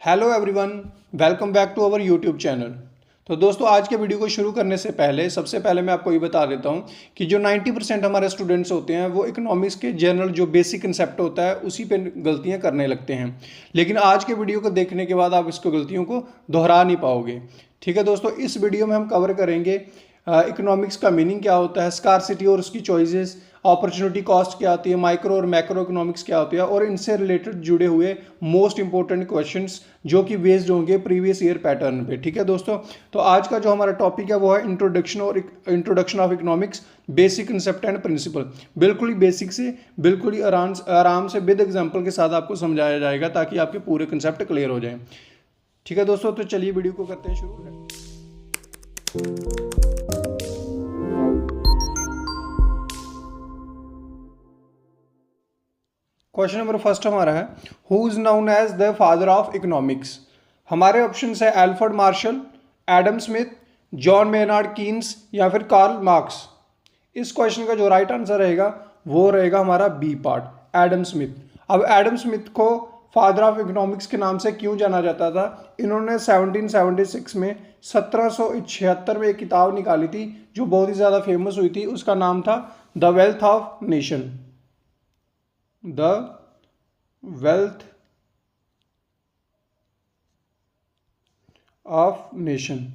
Hello everyone, welcome back to our YouTube channel. तो दोस्तों, आज के वीडियो को शुरू करने से पहले सबसे पहले मैं आपको ये बता देता हूँ कि जो 90% हमारे स्टूडेंट्स होते हैं वो इकोनॉमिक्स के जनरल जो बेसिक कंसेप्ट होता है उसी पे गलतियाँ करने लगते हैं। लेकिन आज के वीडियो को देखने के बाद आप इसको गलतियों को दोहरा नहीं पाओगे। ठीक है दोस्तों, इस वीडियो में हम कवर करेंगे इकोनॉमिक्स का मीनिंग क्या होता है, स्कार्सिटी और उसकी चॉइसेस, अपॉर्चुनिटी कॉस्ट क्या आती है, माइक्रो और मैक्रो इकोनॉमिक्स क्या होती है, और इनसे रिलेटेड जुड़े हुए मोस्ट इंपॉर्टेंट क्वेश्चंस जो कि बेस्ड होंगे प्रीवियस ईयर पैटर्न पे। ठीक है दोस्तों, तो आज का जो हमारा टॉपिक है वो है introduction of economics, basic concept and principle. बिल्कुल ही बेसिक से बिल्कुल ही आराम से विद एग्जाम्पल के साथ आपको समझाया जाएगा ताकि आपके पूरे कंसेप्ट क्लियर हो जाए। ठीक है दोस्तों, तो चलिए वीडियो को करते हैं शुरू। क्वेश्चन नंबर फर्स्ट हमारा है, who is known as the father of economics. हमारे ऑप्शन है Alfred Marshall, Adam Smith, John Maynard Keynes या फिर कार्ल मार्क्स। इस क्वेश्चन का जो राइट आंसर रहेगा वो रहेगा हमारा बी पार्ट, एडम स्मिथ। अब एडम स्मिथ को फादर ऑफ इकोनॉमिक्स के नाम से क्यों जाना जाता था? इन्होंने 1776 में 1776 में एक किताब निकाली थी जो बहुत ही ज़्यादा फेमस हुई थी। उसका नाम था the wealth of nation, the wealth of nation,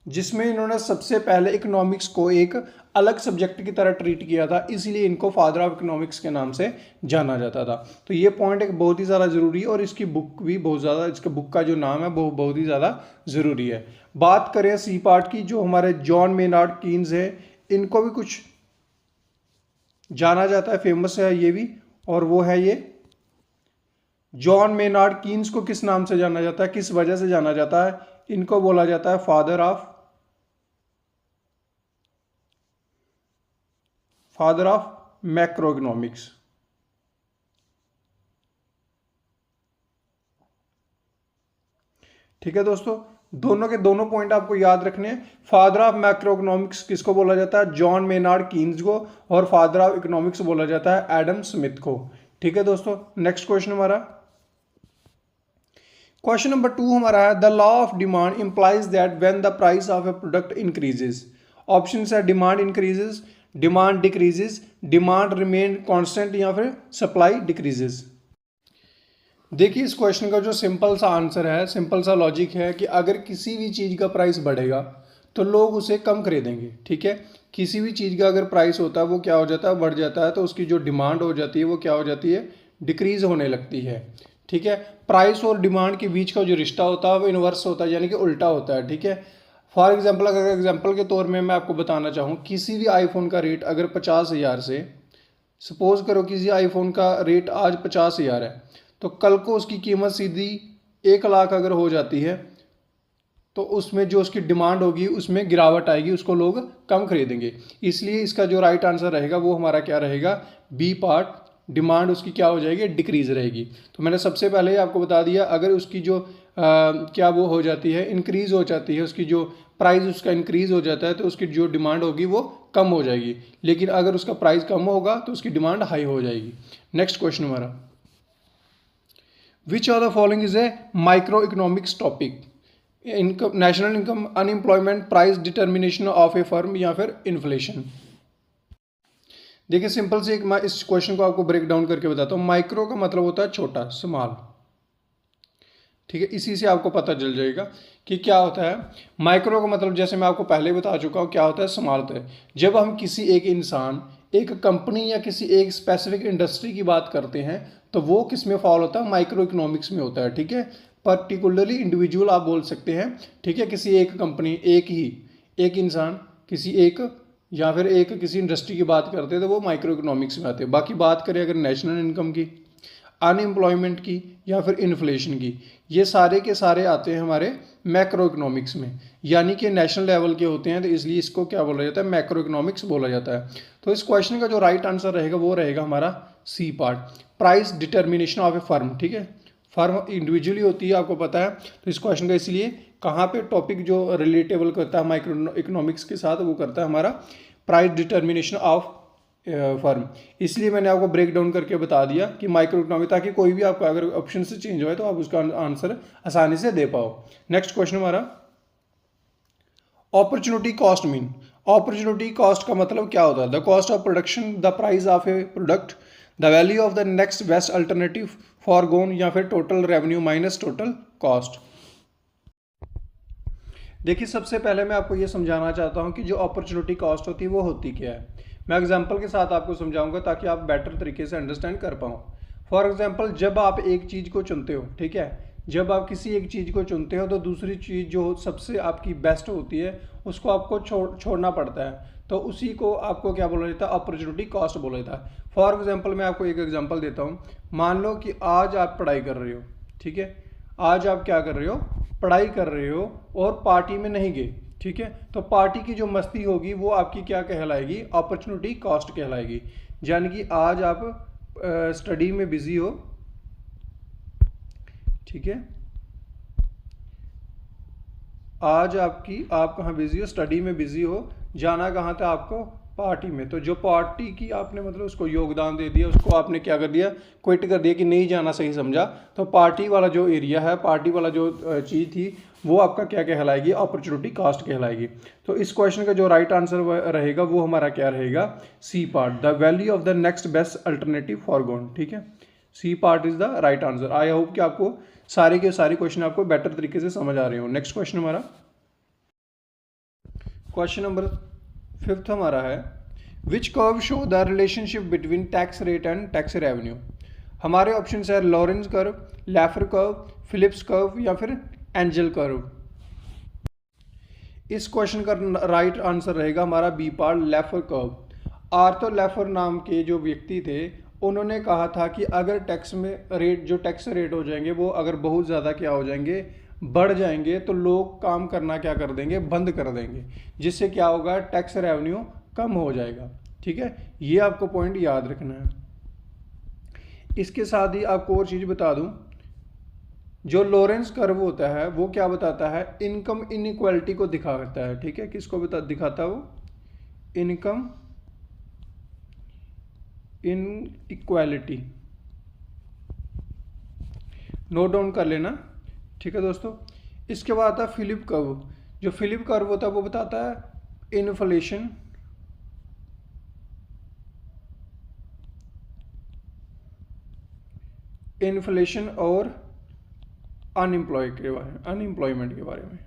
जिसमें इन्होंने सबसे पहले इकोनॉमिक्स को एक अलग सब्जेक्ट की तरह ट्रीट किया था, इसलिए इनको फादर ऑफ इकोनॉमिक्स के नाम से जाना जाता था। तो ये पॉइंट एक बहुत ही ज़्यादा ज़रूरी है और इसकी बुक भी बहुत ज़्यादा, इसके बुक का जो नाम है वो बहुत ही ज़्यादा ज़रूरी है। बात करें सी पार्ट की, जो हमारे जॉन मेनार्ड कीन्स है, इनको भी कुछ जाना जाता है, फेमस है ये भी, और वो है ये जॉन मेनार्ड कीन्स को किस नाम से जाना जाता है, किस वजह से जाना जाता है? इनको बोला जाता है फादर ऑफ मैक्रो इकोनॉमिक्स। ठीक है दोस्तों, दोनों के दोनों पॉइंट आपको याद रखने हैं। फादर ऑफ मैक्रो इकोनॉमिक्स किसको बोला जाता है? जॉन मेनार्ड कीन्स को। और फादर ऑफ इकोनॉमिक्स बोला जाता है एडम स्मिथ को। ठीक है दोस्तों, नेक्स्ट क्वेश्चन हमारा, क्वेश्चन नंबर 2 हमारा है, the law of demand implies that when the price of a product increases. Option है demand increases, demand decreases, demand remain constant या फिर सप्लाई डिक्रीजेस। देखिए, इस क्वेश्चन का जो सिंपल सा आंसर है, सिंपल सा लॉजिक है कि अगर किसी भी चीज़ का प्राइस बढ़ेगा तो लोग उसे कम खरीदेंगे। ठीक है, किसी भी चीज़ का अगर प्राइस होता है वो क्या हो जाता है, बढ़ जाता है, तो उसकी जो डिमांड हो जाती है वो क्या हो जाती है, डिक्रीज होने लगती है। ठीक है, प्राइस और डिमांड के बीच का जो रिश्ता होता है वो इन्वर्स होता है, यानी कि उल्टा होता है। ठीक है, फॉर एग्जाम्पल, अगर एग्जाम्पल के तौर में मैं आपको बताना चाहूँ, किसी भी आईफोन का रेट अगर 50,000 से, सपोज करो किसी आईफोन का रेट आज 50,000 है, तो कल को उसकी कीमत सीधी 1 लाख अगर हो जाती है तो उसमें जो उसकी डिमांड होगी उसमें गिरावट आएगी, उसको लोग कम खरीदेंगे। इसलिए इसका जो राइट आंसर रहेगा वो हमारा क्या रहेगा, बी पार्ट, डिमांड उसकी क्या हो जाएगी, डिक्रीज रहेगी। तो मैंने सबसे पहले ही आपको बता दिया, अगर उसकी जो क्या वो हो जाती है, इंक्रीज हो जाती है, उसकी जो प्राइस उसका इंक्रीज हो जाता है तो उसकी जो डिमांड होगी वो कम हो जाएगी। लेकिन अगर उसका प्राइस कम होगा तो उसकी डिमांड हाई हो जाएगी। नेक्स्ट क्वेश्चन हमारा, which of the following is a micro economics topic? Income, national income, unemployment, price determination of a firm या फिर इन्फ्लेशन। देखिए, सिंपल से एक मैं इस क्वेश्चन को आपको ब्रेक डाउन करके बताता हूँ। माइक्रो का मतलब होता है छोटा, स्मॉल। ठीक है, इसी से आपको पता चल जाएगा कि क्या होता है। माइक्रो का मतलब जैसे मैं आपको पहले बता चुका हूँ क्या होता है, स्मॉल होता है। जब हम किसी एक इंसान, एक कंपनी या किसी एक स्पेसिफिक इंडस्ट्री की बात करते हैं तो वो किस में फॉल होता है, माइक्रो इकोनॉमिक्स में होता है। ठीक है, पर्टिकुलरली इंडिविजुअल आप बोल सकते हैं। ठीक है, किसी एक कंपनी, एक इंसान, किसी एक या फिर एक किसी इंडस्ट्री की बात करते हैं तो वो माइक्रो इकोनॉमिक्स में आते हैं। बाकी बात करें अगर नेशनल इनकम की, अनएम्प्लॉयमेंट की या फिर इन्फ्लेशन की, ये सारे के सारे आते हैं हमारे मैक्रो इकोनॉमिक्स में, यानी कि नेशनल लेवल के होते हैं, तो इसलिए इसको क्या बोला जाता है, मैक्रो इकोनॉमिक्स बोला जाता है। तो इस क्वेश्चन का जो राइट आंसर रहेगा वो रहेगा हमारा C part, price determination of a firm. ठीक है, फर्म इंडिविजुअली होती है, आपको पता है। तो इस क्वेश्चन का इसलिए कहाँ पे टॉपिक जो रिलेटेबल करता है माइक्रो इकोनॉमिक्स के साथ, वो करता है हमारा प्राइस डिटर्मिनेशन ऑफ फर्म। इसलिए मैंने आपको ब्रेक डाउन करके बता दिया कि माइक्रो इकोनॉमी, ताकि कोई भी आपका अगर ऑप्शन से चेंज हो तो आप उसका आंसर आसानी से दे पाओ। नेक्स्ट क्वेश्चन हमारा, opportunity cost mean. Opportunity cost का मतलब क्या होता है? The cost of production, the price of a product, the value of the next best alternative forgone, या फिर total revenue minus total cost. देखिए, सबसे पहले मैं आपको ये समझाना चाहता हूँ कि जो अपॉर्चुनिटी कॉस्ट होती है वो होती क्या है। मैं एग्जांपल के साथ आपको समझाऊंगा ताकि आप बेटर तरीके से अंडरस्टैंड कर पाओ। फॉर एग्जांपल, जब आप एक चीज़ को चुनते हो, ठीक है, जब आप किसी एक चीज़ को चुनते हो तो दूसरी चीज़ जो सबसे आपकी बेस्ट होती है उसको आपको छोड़ना पड़ता है, तो उसी को आपको क्या बोला जाता है? अपॉर्चुनिटी कॉस्ट बोला जाता है। फॉर एग्जाम्पल, मैं आपको एक एग्जाम्पल देता हूँ। मान लो कि आज आप पढ़ाई कर रहे हो, ठीक है, आज आप क्या कर रहे हो? पढ़ाई कर रहे हो और पार्टी में नहीं गए, ठीक है, तो पार्टी की जो मस्ती होगी वो आपकी क्या कहलाएगी? अपॉर्चुनिटी कॉस्ट कहलाएगी। यानी कि आज आप स्टडी में बिजी हो, ठीक है, आज आप कहाँ बिजी हो? स्टडी में बिजी हो, जाना कहाँ था आपको? पार्टी में। तो जो पार्टी की आपने मतलब उसको योगदान दे दिया, उसको आपने क्या कर दिया? क्विट कर दिया कि नहीं जाना सही समझा, तो पार्टी वाला जो एरिया है, पार्टी वाला जो चीज़ थी वो आपका क्या कहलाएगी? अपॉर्चुनिटी कॉस्ट कहलाएगी। तो इस क्वेश्चन का जो राइट आंसर रहेगा वो हमारा क्या रहेगा? C part, the value of the next best alternative forgone, ठीक है, C part is the right answer. I hope कि आपको सारे के सारे क्वेश्चन आपको बेटर तरीके से समझ आ रहे हो। नेक्स्ट क्वेश्चन हमारा, क्वेश्चन नंबर 5 हमारा है, which curve show the relationship between tax rate and tax revenue. हमारे ऑप्शन है Lorenz curve, Laffer curve, Phillips curve, या फिर एंजल कर्व। इस क्वेश्चन का राइट आंसर रहेगा हमारा B part, Laffer curve. Arthur Laffer नाम के जो व्यक्ति थे उन्होंने कहा था कि अगर टैक्स में रेट, जो टैक्स रेट हो जाएंगे वो अगर बहुत ज़्यादा क्या हो जाएंगे? बढ़ जाएंगे, तो लोग काम करना क्या कर देंगे? बंद कर देंगे, जिससे क्या होगा? टैक्स रेवेन्यू कम हो जाएगा, ठीक है, ये आपको पॉइंट याद रखना है। इसके साथ ही आपको और चीज़ बता दूं, जो लॉरेंस कर्व होता है वो क्या बताता है? इनकम इनइक्वालिटी को दिखाता है, ठीक है, किसको दिखाता है वो? इनकम इनइक्वालिटी, नोट डाउन कर लेना, ठीक है दोस्तों। इसके बाद आता है फिलिप कर्व। जो फिलिप कर्व होता है वो बताता है इन्फ्लेशन, इन्फ्लेशन और अनएम्प्लॉयमेंट के बारे में,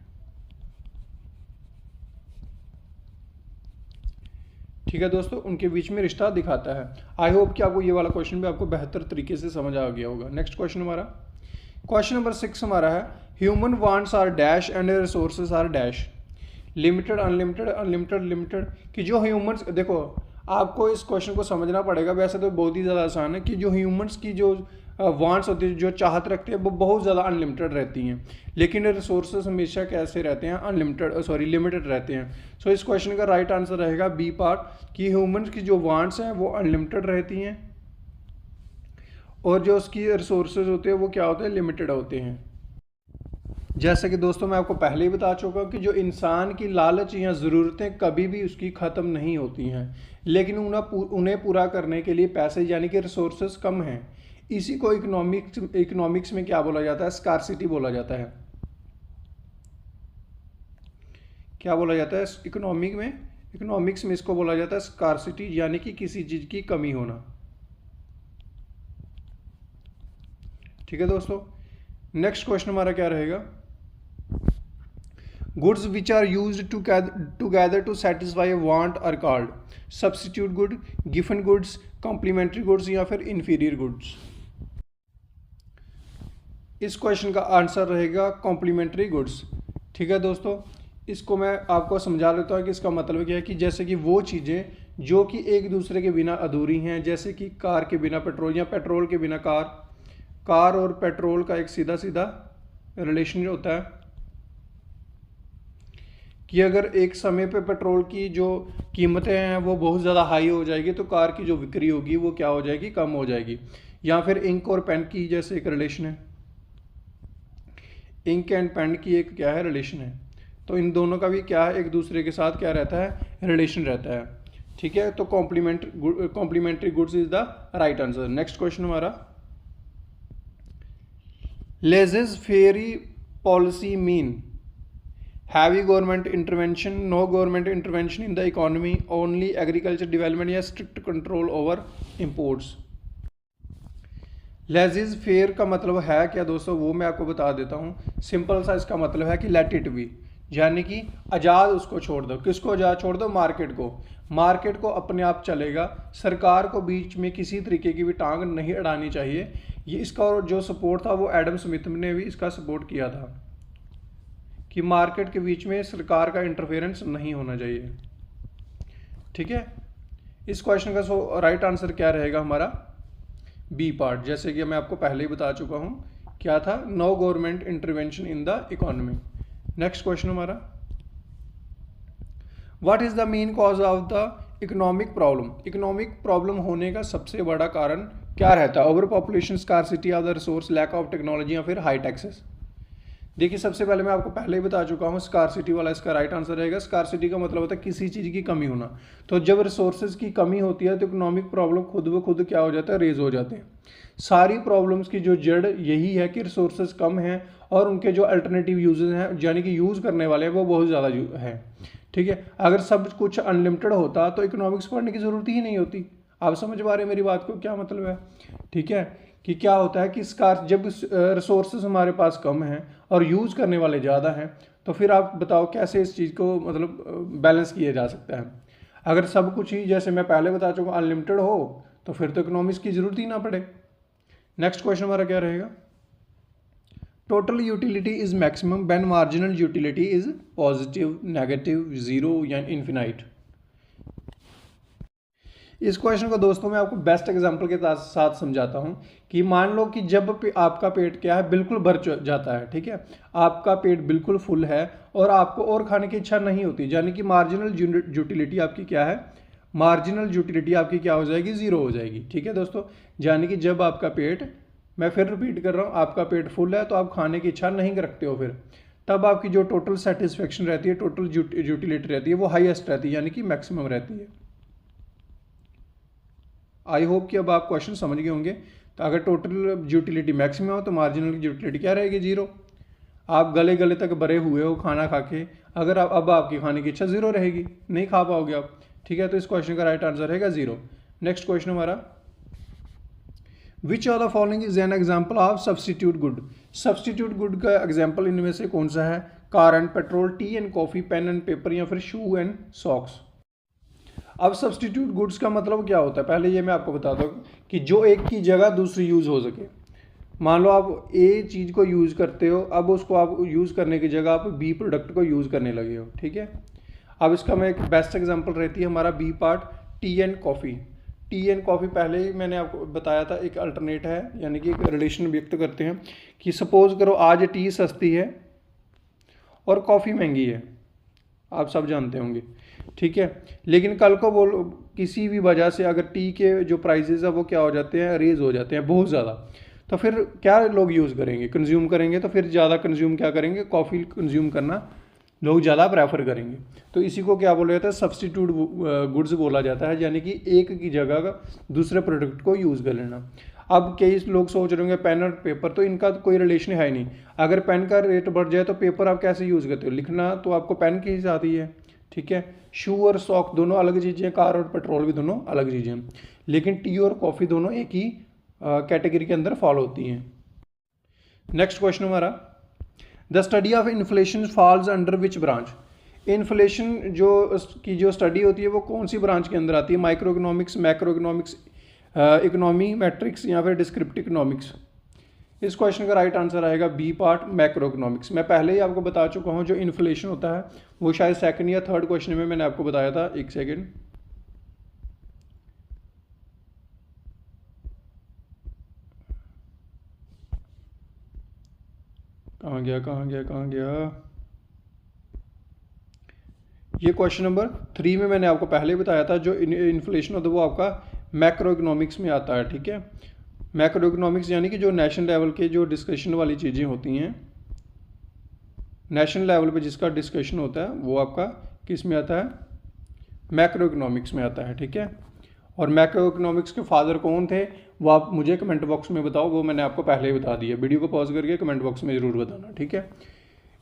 ठीक है दोस्तों, उनके बीच में रिश्ता दिखाता है। आई होप कि आपको ये वाला क्वेश्चन भी आपको बेहतर तरीके से समझ आ गया होगा। नेक्स्ट क्वेश्चन हमारा, क्वेश्चन नंबर 6 हमारा है, human wants are dash and resources are dash, limited, unlimited, unlimited, limited. कि जो ह्यूमंस, देखो आपको इस क्वेश्चन को समझना पड़ेगा, वैसे तो बहुत ही ज़्यादा आसान है, कि जो ह्यूमंस की जो वांट्स होती है, जो चाहत रखते हैं, वो बहुत ज़्यादा अनलिमिटेड रहती हैं, लेकिन रिसोर्सेज हमेशा कैसे रहते हैं? लिमिटेड रहते हैं। सो इस क्वेश्चन का राइट आंसर रहेगा बी पार्ट, कि ह्यूमंस की जो वांट्स हैं वो अनलिमिटेड रहती हैं और जो उसकी रिसोर्सेज होते हैं वो क्या होते हैं? लिमिटेड होते हैं। जैसे कि दोस्तों मैं आपको पहले ही बता चुका हूँ कि जो इंसान की लालच या ज़रूरतें कभी भी उसकी ख़त्म नहीं होती हैं, लेकिन उन्हें पूरा करने के लिए पैसे यानी कि रिसोर्सेज कम हैं। इसी को इकोनॉमिक्स में क्या बोला जाता है? स्कार्सिटी बोला जाता है। क्या बोला जाता है इकोनॉमिक्स में इसको बोला जाता है स्कार्सिटी, यानी कि किसी चीज़ की कमी होना, ठीक है दोस्तों। नेक्स्ट क्वेश्चन हमारा क्या रहेगा? Goods which are used together to satisfy a want are called substitute good, गिवन गुड्स, कॉम्प्लीमेंट्री गुड्स, या फिर इंफीरियर गुड्स। इस क्वेश्चन का आंसर रहेगा कॉम्प्लीमेंट्री गुड्स, ठीक है दोस्तों। इसको मैं आपको समझा लेता हूँ कि इसका मतलब क्या है, कि जैसे कि वो चीज़ें जो कि एक दूसरे के बिना अधूरी हैं, जैसे कि कार के बिना पेट्रोल या पेट्रोल के बिना कार और पेट्रोल का एक सीधा सीधा रिलेशन होता है कि अगर एक समय पे पेट्रोल की जो कीमतें हैं वो बहुत ज़्यादा हाई हो जाएगी तो कार की जो बिक्री होगी वो क्या हो जाएगी? कम हो जाएगी। या फिर इंक और पेन की जैसे एक रिलेशन है, इंक एंड पेन की एक क्या है? रिलेशन है। तो इन दोनों का भी क्या है? एक दूसरे के साथ क्या रहता है? रिलेशन रहता है, ठीक है, तो complementary goods is the right answer. Next question हमारा, laissez faire policy mean heavy government intervention, no government intervention in the economy, only agriculture development या strict control over imports. Laissez faire का मतलब है क्या दोस्तों, वो मैं आपको बता देता हूँ। सिंपल सा इसका मतलब है कि लेट इट बी, यानी कि आज़ाद उसको छोड़ दो। किसको आज़ाद छोड़ दो? मार्केट को। मार्केट को अपने आप चलेगा, सरकार को बीच में किसी तरीके की भी टांग नहीं अड़ानी चाहिए। ये इसका जो सपोर्ट था वो एडम स्मिथ ने भी इसका सपोर्ट किया था कि मार्केट के बीच में सरकार का इंटरफेरेंस नहीं होना चाहिए। ठीक है, इस क्वेश्चन का राइट आंसर क्या रहेगा हमारा? बी पार्ट, जैसे कि मैं आपको पहले ही बता चुका हूं क्या था, no government intervention in the economy. Next question हमारा, what is the main cause of the economic problem. Economic problem होने का सबसे बड़ा कारण क्या रहता है? Over population, scarcity of the resource, lack of technology या फिर हाई टैक्सेस। देखिए, सबसे पहले मैं आपको पहले ही बता चुका हूँ, स्कार्सिटी वाला इसका राइट आंसर रहेगा। स्कार्सिटी का मतलब होता है किसी चीज़ की कमी होना। तो जब रिसोर्सेज की कमी होती है तो इकोनॉमिक प्रॉब्लम खुद ब खुद क्या हो जाता है? रेज हो जाते हैं। सारी प्रॉब्लम्स की जो जड़ यही है कि रिसोर्सेज कम हैं और उनके जो अल्टरनेटिव यूजेज हैं, यानी कि यूज़ करने वाले हैं, वो बहुत ज़्यादा है। ठीक है, अगर सब कुछ अनलिमिटेड होता तो इकोनॉमिक्स पढ़ने की ज़रूरत ही नहीं होती। आप समझ पा रहे हैं मेरी बात को, क्या मतलब है? ठीक है, कि क्या होता है कि जब रिसोर्सेज हमारे पास कम हैं और यूज़ करने वाले ज़्यादा हैं, तो फिर आप बताओ कैसे इस चीज़ को मतलब बैलेंस किया जा सकता है। अगर सब कुछ ही जैसे मैं पहले बता चुका अनलिमिटेड हो तो फिर तो इकोनॉमिक्स की ज़रूरत ही ना पड़े। नेक्स्ट क्वेश्चन हमारा क्या रहेगा? Total utility is maximum when marginal utility is positive, negative, zero या इन्फिनाइट। इस क्वेश्चन को दोस्तों मैं आपको बेस्ट एग्जांपल के साथ समझाता हूं कि मान लो कि जब आपका पेट क्या है, बिल्कुल भर जाता है। ठीक है, आपका पेट बिल्कुल फुल है और आपको और खाने की इच्छा नहीं होती, यानी कि मार्जिनल यूटिलिटी आपकी क्या है? मार्जिनल यूटिलिटी आपकी क्या हो जाएगी? जीरो हो जाएगी। ठीक है दोस्तों, यानी कि जब आपका पेट, मैं फिर रिपीट कर रहा हूँ, आपका पेट फुल है तो आप खाने की इच्छा नहीं रखते हो, फिर तब आपकी जो टोटल सेटिस्फेक्शन रहती है, टोटल यूटिलिटी रहती है, वो हाईएस्ट रहती है, यानी कि मैक्सिमम रहती है। आई होप कि अब आप क्वेश्चन समझ गए होंगे। तो अगर टोटल यूटिलिटी मैक्सिमम हो तो मार्जिनल यूटिलिटी क्या रहेगी? जीरो। आप गले गले तक भरे हुए हो खाना खा के, अगर अब आपकी खाने की इच्छा जीरो रहेगी, नहीं खा पाओगे आप। ठीक है, तो इस क्वेश्चन का राइट आंसर रहेगा जीरो। नेक्स्ट क्वेश्चन हमारा, which of the following is an example of substitute good. Substitute good का एग्जाम्पल इनमें से कौन सा है? Car and petrol, tea and coffee, pen and paper या फिर शू एंड सॉक्स। अब सब्सटीट्यूट गुड्स का मतलब क्या होता है? पहले ये मैं आपको बताता हूँ कि जो एक की जगह दूसरी यूज़ हो सके। मान लो आप ए चीज़ को यूज़ करते हो, अब उसको आप यूज़ करने की जगह आप बी प्रोडक्ट को यूज़ करने लगे हो। ठीक है, अब इसका मैं एक बेस्ट एग्जांपल रहती है हमारा B part, tea and coffee. Tea and coffee पहले ही मैंने आपको बताया था, एक अल्टरनेट है, यानी कि एक रिलेशन व्यक्त करते हैं कि सपोज करो आज टी सस्ती है और कॉफ़ी महंगी है, आप सब जानते होंगे। ठीक है, लेकिन कल को बोलो किसी भी वजह से अगर टी के जो प्राइजेज़ है वो क्या हो जाते हैं? रेज हो जाते हैं बहुत ज़्यादा, तो फिर क्या लोग यूज़ करेंगे? कंज्यूम करेंगे। तो फिर ज़्यादा कंज्यूम क्या करेंगे? कॉफ़ी कंज्यूम करना लोग ज़्यादा प्रेफर करेंगे। तो इसी को क्या बोला जाता है? सब्सटीट्यूट गुड्स बोला जाता है, यानी कि एक की जगह दूसरे प्रोडक्ट को यूज़ कर लेना। अब कई लोग सोच रहे होंगे पेन और पेपर, तो इनका कोई रिलेशन है नहीं। अगर पेन का रेट बढ़ जाए तो पेपर आप कैसे यूज़ करते हो? लिखना तो आपको पेन की ही आती है। ठीक है, शू और सॉक दोनों अलग चीज़ें हैं, कार और पेट्रोल भी दोनों अलग चीज़ें हैं, लेकिन टी और कॉफ़ी दोनों एक ही कैटेगरी के अंदर फॉलो होती हैं। नेक्स्ट क्वेश्चन हमारा, the study of inflation falls under which branch. Inflation जो स्टडी होती है वो कौन सी ब्रांच के अंदर आती है? Micro economics, macro economics, economy matrix या फिर डिस्क्रिप्टिव इकोनॉमिक्स। इस क्वेश्चन का राइट आंसर आएगा बी पार्ट, मैक्रो इकोनॉमिक्स। मैं पहले ही आपको बता चुका हूँ जो इन्फ्लेशन होता है वो शायद सेकंड या थर्ड क्वेश्चन में मैंने आपको बताया था। एक सेकेंड, कहाँ गया? ये क्वेश्चन नंबर 3 में मैंने आपको पहले ही बताया था, जो इन्फ्लेशन होता है वो आपका मैक्रो इकोनॉमिक्स में आता है। ठीक है, मैक्रो इकोनॉमिक्स यानी कि जो नेशनल लेवल के जो डिस्कशन वाली चीज़ें होती हैं, नेशनल लेवल पे जिसका डिस्कशन होता है वो आपका किस में आता है? मैक्रो इकोनॉमिक्स में आता है, ठीक है। और मैक्रो इकोनॉमिक्स के फादर कौन थे वो आप मुझे कमेंट बॉक्स में बताओ, वो मैंने आपको पहले ही बता दिया। वीडियो को पॉज करके कमेंट बॉक्स में ज़रूर बताना, ठीक है।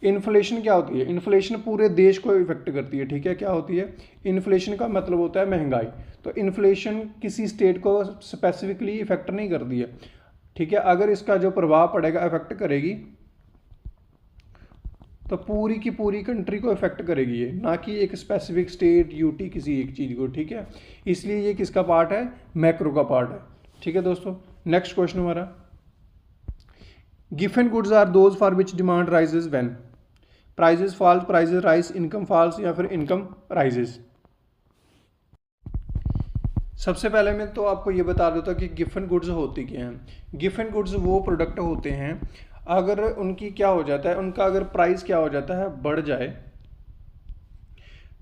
इन्फ्लेशन क्या होती है? इन्फ्लेशन पूरे देश को इफेक्ट करती है, ठीक है। क्या होती है? इन्फ्लेशन का मतलब होता है महंगाई। तो इन्फ्लेशन किसी स्टेट को स्पेसिफिकली इफेक्ट नहीं करती है, ठीक है। अगर इसका जो प्रभाव पड़ेगा, इफेक्ट करेगी, तो पूरी की पूरी कंट्री को इफेक्ट करेगी ये, ना कि एक स्पेसिफिक स्टेट यूटी किसी एक चीज़ को, ठीक है। इसलिए ये किसका पार्ट है? मैक्रो का पार्ट है, ठीक है दोस्तों। नेक्स्ट क्वेश्चन हमारा, गिवन goods are those for which demand rises when prices fall, prices rise, income falls या फिर इनकम राइजेज। सबसे पहले मैं तो आपको ये बता देता हूँ कि गिवन गुड्स होती क्या हैं। गिवन गुड्स वो प्रोडक्ट होते हैं अगर उनकी क्या हो जाता है, उनका अगर प्राइस क्या हो जाता है, बढ़ जाए,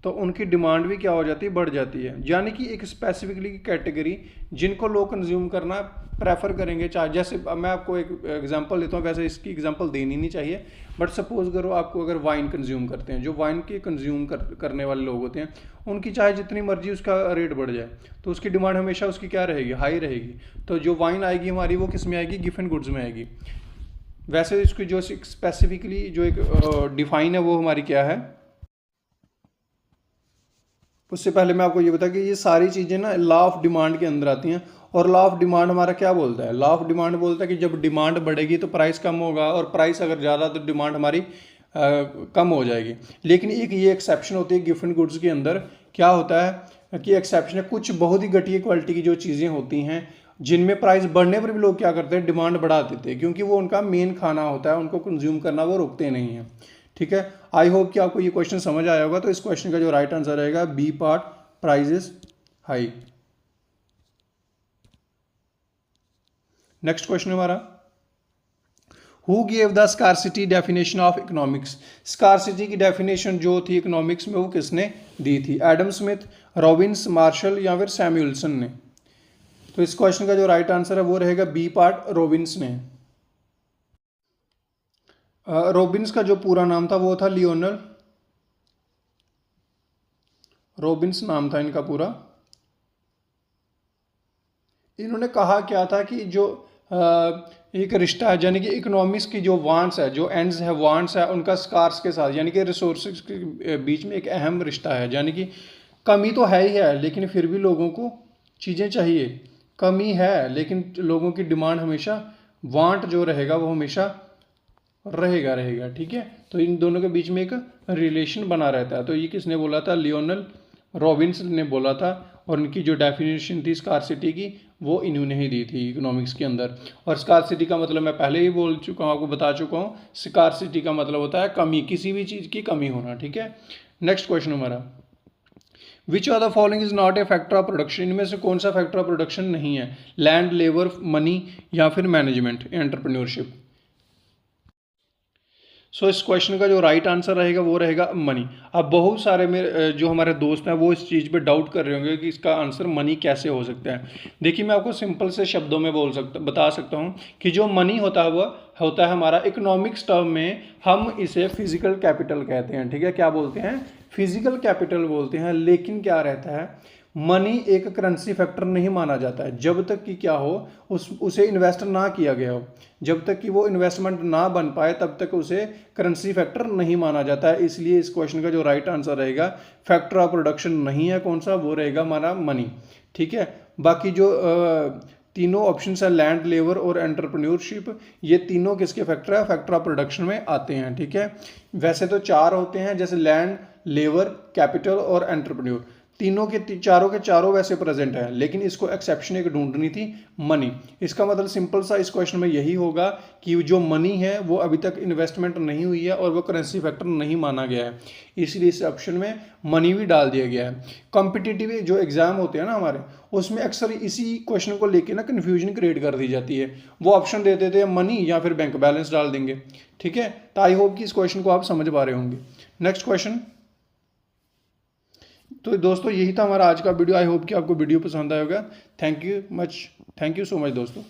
तो उनकी डिमांड भी क्या हो जाती है, बढ़ जाती है। यानी कि एक स्पेसिफिकली कैटेगरी जिनको लोग कंज्यूम करना प्रेफर करेंगे, चाहे जैसे मैं आपको एक एग्जांपल देता हूँ, वैसे इसकी एग्जांपल देनी नहीं चाहिए, बट सपोज करो आपको अगर वाइन कंज्यूम करते हैं, जो वाइन के कंज्यूम करने वाले लोग होते हैं, उनकी चाहे जितनी मर्जी उसका रेट बढ़ जाए, तो उसकी डिमांड हमेशा उसकी क्या रहेगी, हाई रहेगी। तो जो वाइन आएगी हमारी, वो किस में आएगी, गिवन गुड्स में आएगी। वैसे इसकी जो स्पेसिफिकली जो एक डिफाइन है वो हमारी क्या है, उससे पहले मैं आपको ये बता कि ये सारी चीज़ें ना लॉ ऑफ डिमांड के अंदर आती हैं। और लॉ ऑफ डिमांड हमारा क्या बोलता है? लॉ ऑफ डिमांड बोलता है कि जब डिमांड बढ़ेगी तो प्राइस कम होगा, और प्राइस अगर ज़्यादा तो डिमांड हमारी कम हो जाएगी। लेकिन एक ये एक्सेप्शन होती है गिवन गुड्स के अंदर। क्या होता है कि एक्सेप्शन है, कुछ बहुत ही घटिया क्वालिटी की जो चीज़ें होती हैं जिनमें प्राइस बढ़ने पर भी लोग क्या करते हैं, डिमांड बढ़ा देते हैं, क्योंकि वो उनका मेन खाना होता है, उनको कंज्यूम करना वो रोकते नहीं हैं, ठीक है। आई होप कि आपको ये क्वेश्चन समझ आया होगा। तो इस क्वेश्चन का जो राइट आंसर रहेगा B part, prices high. Next question हमारा, who gave the scarcity definition of economics. Scarcity की डेफिनेशन जो थी इकोनॉमिक्स में वो किसने दी थी? एडम स्मिथ, रॉबिन्स, मार्शल या फिर सैमुअल्सन ने। तो इस क्वेश्चन का जो राइट आंसर है वो रहेगा बी पार्ट, रॉबिन्स ने। रॉबिन्स का जो पूरा नाम था वो था लियोनल रॉबिन्स, नाम था इनका पूरा। इन्होंने कहा क्या था कि जो एक रिश्ता है, यानी कि इकोनॉमिक्स की जो वांट्स है, जो एंड्स है, वांट्स है, उनका स्कार्स के साथ, यानी कि रिसोर्सेज के बीच में एक अहम रिश्ता है। यानी कि कमी तो है ही है, लेकिन फिर भी लोगों को चीज़ें चाहिए। कमी है लेकिन लोगों की डिमांड हमेशा, वांट जो रहेगा वो हमेशा रहेगा, ठीक है। तो इन दोनों के बीच में एक रिलेशन बना रहता है। तो ये किसने बोला था? लियोनल रॉबिन्स ने बोला था। और उनकी जो डेफिनेशन थी स्कार्सिटी की वो इन्होंने ही दी थी इकोनॉमिक्स के अंदर। और स्कार्सिटी का मतलब मैं पहले ही बोल चुका हूँ, आपको बता चुका हूँ। स्कार्सिटी का मतलब होता है कमी, किसी भी चीज़ की कमी होना, ठीक है। नेक्स्ट क्वेश्चन हमारा, which of the following is not a factor of production. इनमें से कौन सा फैक्टर ऑफ प्रोडक्शन नहीं है? लैंड, लेबर, मनी या फिर मैनेजमेंट, एंटरप्रेन्योरशिप। सो इस क्वेश्चन का जो राइट आंसर रहेगा वो रहेगा मनी। अब बहुत सारे मेरे जो हमारे दोस्त हैं वो इस चीज़ पे डाउट कर रहे होंगे कि इसका आंसर मनी कैसे हो सकता है। देखिए मैं आपको सिंपल से शब्दों में बता सकता हूँ कि जो मनी होता है वो होता है हमारा इकोनॉमिक्स टर्म में हम इसे फिजिकल कैपिटल कहते हैं, ठीक है। क्या बोलते हैं? फिजिकल कैपिटल बोलते हैं। लेकिन क्या रहता है, मनी एक करेंसी फैक्टर नहीं माना जाता है जब तक कि क्या हो, उसे इन्वेस्ट ना किया गया हो। जब तक कि वो इन्वेस्टमेंट ना बन पाए तब तक उसे करेंसी फैक्टर नहीं माना जाता है। इसलिए इस क्वेश्चन का जो राइट आंसर रहेगा फैक्टर ऑफ प्रोडक्शन नहीं है, कौन सा, वो रहेगा हमारा मनी, ठीक है। बाकी जो तीनों ऑप्शन है लैंड, लेबर और एंटरप्रेन्योरशिप, ये तीनों किसके फैक्टर है? फैक्टर ऑफ प्रोडक्शन में आते हैं, ठीक है। वैसे तो चार होते हैं, जैसे लैंड, लेबर, कैपिटल और एंटरप्रेन्योर। तीनों के चारों वैसे प्रेजेंट है, लेकिन इसको एक्सेप्शन एक ढूंढनी थी, मनी। इसका मतलब सिंपल सा इस क्वेश्चन में यही होगा कि जो मनी है वो अभी तक इन्वेस्टमेंट नहीं हुई है और वो करेंसी फैक्टर नहीं माना गया है, इसलिए इस ऑप्शन में मनी भी डाल दिया गया है। कॉम्पिटिटिव जो एग्जाम होते हैं ना हमारे, उसमें अक्सर इसी क्वेश्चन को लेकर ना कन्फ्यूजन क्रिएट कर दी जाती है। वो ऑप्शन दे देते हैं मनी या फिर बैंक बैलेंस डाल देंगे, ठीक है। तो आई होप कि इस क्वेश्चन को आप समझ पा रहे होंगे। Next question. तो दोस्तों यही था हमारा आज का वीडियो। आई होप कि आपको वीडियो पसंद आएगा। थैंक यू सो मच दोस्तों।